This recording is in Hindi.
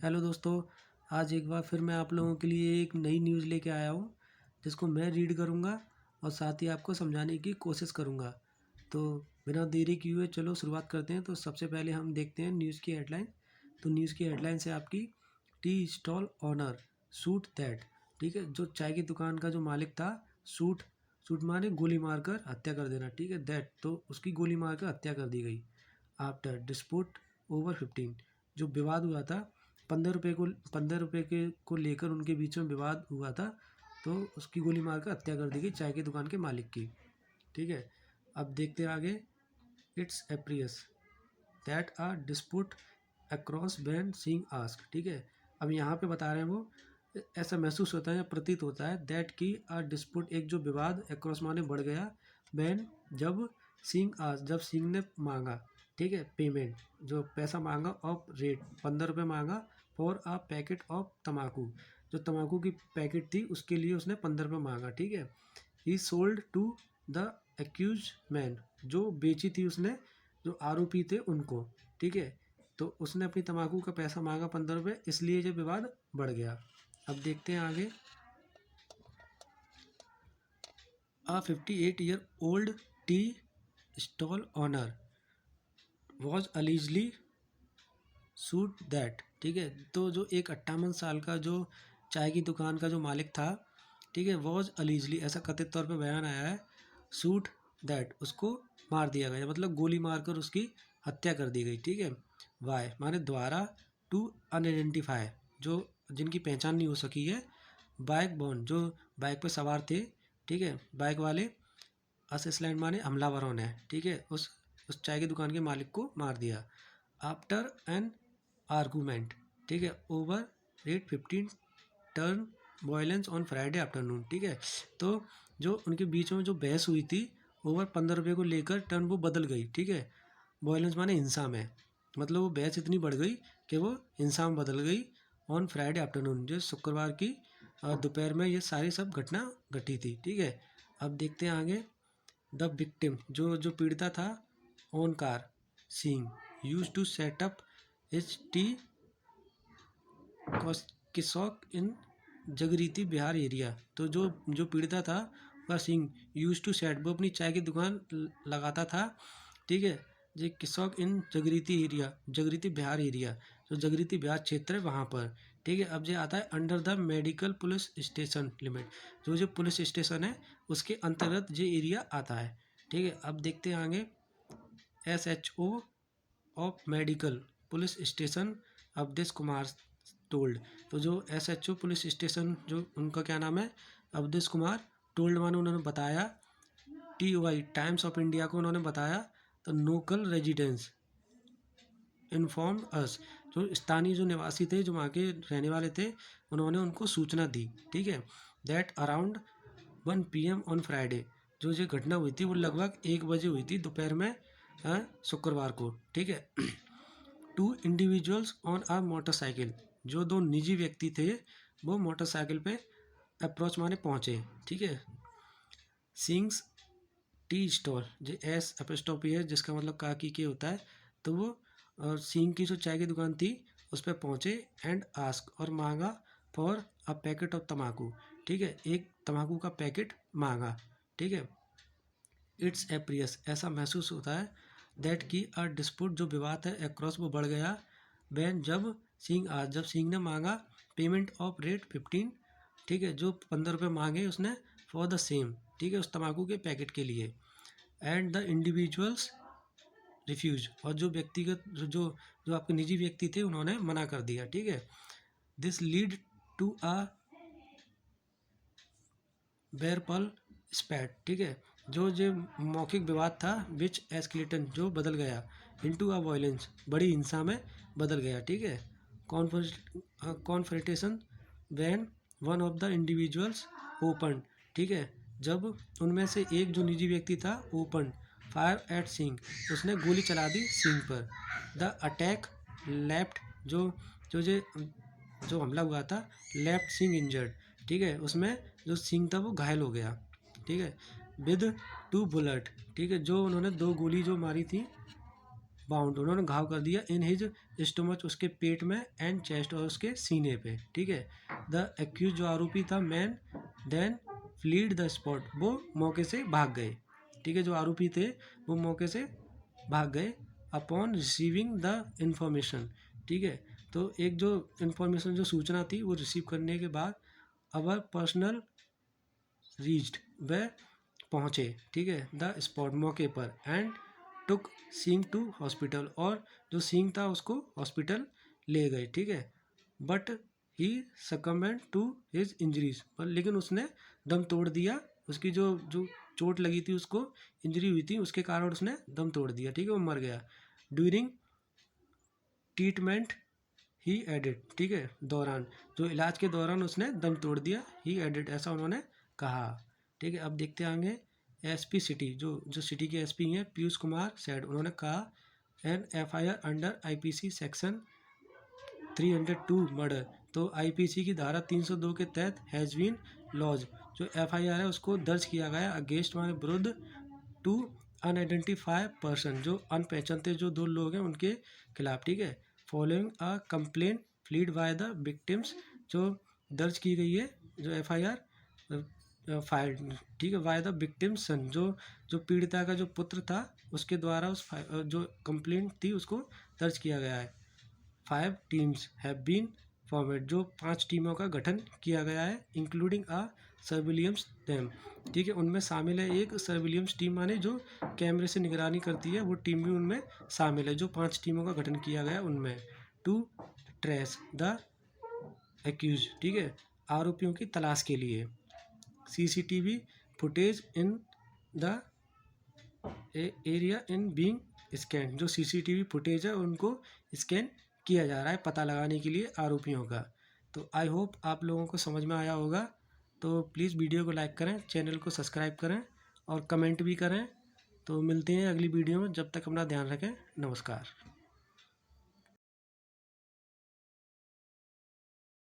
हेलो दोस्तों। आज एक बार फिर मैं आप लोगों के लिए एक नई न्यूज़ लेके आया हूँ, जिसको मैं रीड करूँगा और साथ ही आपको समझाने की कोशिश करूँगा। तो बिना देरी किए हुए चलो शुरुआत करते हैं। तो सबसे पहले हम देखते हैं न्यूज़ की हेडलाइन। तो न्यूज़ की हेडलाइन है आपकी, tea stall owner shoot that. ठीक है, जो चाय की दुकान का जो मालिक था, शूट शूट माने गोली मारकर हत्या कर देना। ठीक है, दैट तो उसकी गोली मारकर हत्या कर दी गई। आफ्टर डिस्प्यूट ओवर 15, जो विवाद हुआ था 15 रुपये के को लेकर उनके बीच में विवाद हुआ था, तो उसकी गोली मारकर हत्या कर दी गई चाय की दुकान के मालिक की। ठीक है, अब देखते हैं आगे। It's apparent that a dispute across ban seeing ask. ठीक है, अब यहाँ पे बता रहे हैं वो, ऐसा महसूस होता है या प्रतीत होता है दैट की आ डिस्प्यूट, एक जो विवाद अक्रॉस माने बढ़ गया, बैन जब सीइंग आस्क, जब सिंह ने मांगा। ठीक है, पेमेंट जो पैसा मांगा ऑफ रेट 15 रुपये मांगा फॉर अ पैकेट ऑफ तम्बाकू, जो तम्बाकू की पैकेट थी उसके लिए उसने 15 रुपये मांगा। ठीक है, he sold to the accused man, जो बेची थी उसने, जो आरोपी थे उनको। ठीक है, तो उसने अपनी तम्बाकू का पैसा मांगा 15 रुपये, इसलिए जो विवाद बढ़ गया। अब देखते हैं आगे। A 58-year-old tea stall owner was allegedly shot dead. ठीक है, तो जो एक 58 साल का जो चाय की दुकान का जो मालिक था, ठीक है, वॉज अलीजली, ऐसा कथित तौर पे बयान आया है, सूट दैट, उसको मार दिया गया, मतलब गोली मारकर उसकी हत्या कर दी गई। ठीक है, वाई माने द्वारा, टू अनआइडेंटिफाई, जो जिनकी पहचान नहीं हो सकी है, बाइक बॉन्ड, जो बाइक पे सवार थे। ठीक है, बाइक वाले, असिस्टैंट माने हमलावरों ने, ठीक है, उस चाय की दुकान के मालिक को मार दिया। आफ्टर एन आर्गूमेंट, ठीक है, over rate 15 turn violence on Friday afternoon. ठीक है, तो जो उनके बीच में जो बहस हुई थी ओवर 15 रुपये को लेकर, टर्न वो बदल गई। ठीक है, वायलेंस माने हिंसा में, मतलब वो बहस इतनी बढ़ गई कि वो हिंसा में बदल गई। ऑन फ्राइडे आफ्टरनून, जो शुक्रवार की दोपहर में ये सारी सब घटना घटी थी। ठीक है, अब देखते हैं आगे। द विक्टिम, जो पीड़िता था, Onkar Singh used to set up a tea kiosk in Jagriti Vihar area. तो जो पीड़िता था वह सिंह यूज टू सेट, वो अपनी चाय की दुकान लगाता था। ठीक है, जो किसॉक इन जगरीती एरिया, जगरीती बिहार एरिया, जो जगरीती बिहार क्षेत्र है वहाँ पर। ठीक है, अब जो आता है under the medical police station limit, जो पुलिस स्टेशन है उसके अंतर्गत जो एरिया आता है। ठीक है, अब देखते हैं आगे। SHO of medical police station Awadhesh Kumar told, तो जो SHO पुलिस स्टेशन, जो उनका क्या नाम है, अवधेश कुमार टोल्ड, मानो उन्होंने बताया, TOI टाइम्स ऑफ इंडिया को उन्होंने बताया, तो लोकल रेजिडेंस इन्फॉर्म अस, जो स्थानीय जो निवासी थे, जो वहाँ के रहने वाले थे, उन्होंने उनको सूचना दी। ठीक है, that around 1 PM on Friday, जो घटना हुई थी वो लगभग 1 बजे हुई थी दोपहर में, शुक्रवार को। ठीक है, two individuals on a motorcycle, जो दो निजी व्यक्ति थे वो मोटरसाइकिल पे अप्रोच माने पहुँचे। ठीक है, सिंग्स टी स्टॉल, जो एस एपोस्ट्रोफी है जिसका मतलब काकी के होता है, तो वो और सिंह की जो चाय की दुकान थी उस पर पहुँचे एंड आस्क, और मांगा फॉर अ पैकेट ऑफ तम्बाकू। ठीक है, एक तम्बाकू का पैकेट मांगा। ठीक है, इट्स एप्रियस, ऐसा महसूस होता है, दैट की अ डिस्प्यूट, जो विवाद है, अक्रॉस वो बढ़ गया, वैन जब सिंह आज, जब सिंह ने मांगा पेमेंट ऑफ रेट 15। ठीक है, जो 15 रुपये मांगे उसने फॉर द सेम, ठीक है, उस तम्बाकू के पैकेट के लिए। एंड द इंडिविजुअल्स रिफ्यूज, और जो व्यक्तिगत जो जो आपके निजी व्यक्ति थे उन्होंने मना कर दिया। ठीक है, दिस लीड टू अ बेरपल स्पैट। ठीक है, जो मौखिक विवाद था, विच एस्केलेटन, जो बदल गया, इनटू अ वायलेंस, बड़ी हिंसा में बदल गया। ठीक है, confrontation van one of the individuals open. ठीक है, जब उनमें से एक जो निजी व्यक्ति था, ओपन फायर एट सिंह, उसने गोली चला दी सिंह पर। द अटैक लेफ्ट, जो जो जो जो हमला हुआ था, लेफ्ट सिंह इंजर्ड। ठीक है, उसमें जो सिंह था वो घायल हो गया। ठीक है, विद 2 बुलेट। ठीक है, जो उन्होंने 2 गोली जो मारी थी, बाउंड, उन्होंने घाव कर दिया इन हिज स्टोमच, उसके पेट में, एंड चेस्ट, और उसके सीने पे, ठीक है। द एक्यूज, जो आरोपी था, man then fled the spot, वो मौके से भाग गए, ठीक है। जो आरोपी थे वो मौके से भाग गए। अपॉन रिसीविंग द इंफॉर्मेशन, ठीक है। तो एक जो इंफॉर्मेशन, जो सूचना थी, वो रिसीव करने के बाद अवर पर्सनल रीच्ड, वह पहुँचे, ठीक है, द स्पॉट, मौके पर, and took Singh to hospital, और जो सिंह था उसको हॉस्पिटल ले गए, ठीक है। But he succumbed to his injuries, पर लेकिन उसने दम तोड़ दिया, उसकी जो जो चोट लगी थी, उसको इंजरी हुई थी, उसके कारण उसने दम तोड़ दिया, ठीक है, वो मर गया। ड्यूरिंग ट्रीटमेंट ही एडिड, ठीक है, दौरान, जो इलाज के दौरान उसने दम तोड़ दिया, ही एडिड, ऐसा उन्होंने कहा, ठीक है। अब देखते आएंगे एसपी सिटी, जो सिटी के एसपी हैं, पीयूष कुमार सैड, उन्होंने कहा an FIR under IPC section 302 murder, तो आईपीसी की धारा 302 के तहत हैज़ बीन लॉज, जो एफआईआर है उसको दर्ज किया गया अगेंस्ट हमारे विरुद्ध टू अनआइडेंटिफाई पर्सन, जो अनपहचानते जो दो लोग हैं उनके खिलाफ, ठीक है। Following a complain fled by the victims, जो दर्ज की गई है, जो एफआईआर फाइल्ड, ठीक है, बाय द विक्टिम सन, जो पीड़िता का जो पुत्र था उसके द्वारा उस जो कंप्लेंट थी उसको दर्ज किया गया है। 5 टीम्स हैव बीन फॉर्मेड, जो 5 टीमों का गठन किया गया है, इंक्लूडिंग अ सर्विलियंस टीम, ठीक है, उनमें शामिल है एक सर्विलियंस टीम, माने जो कैमरे से निगरानी करती है, वो टीम भी उनमें शामिल है, जो 5 टीमों का गठन किया गया उनमें। टू ट्रेस द एक्यूज, ठीक है, आरोपियों की तलाश के लिए। CCTV footage in the area in being scan, जो सीसीटीवी फुटेज है उनको स्कैन किया जा रहा है पता लगाने के लिए आरोपियों का। तो आई होप आप लोगों को समझ में आया होगा। तो प्लीज़ वीडियो को लाइक करें, चैनल को सब्सक्राइब करें और कमेंट भी करें। तो मिलते हैं अगली वीडियो में, जब तक अपना ध्यान रखें, नमस्कार।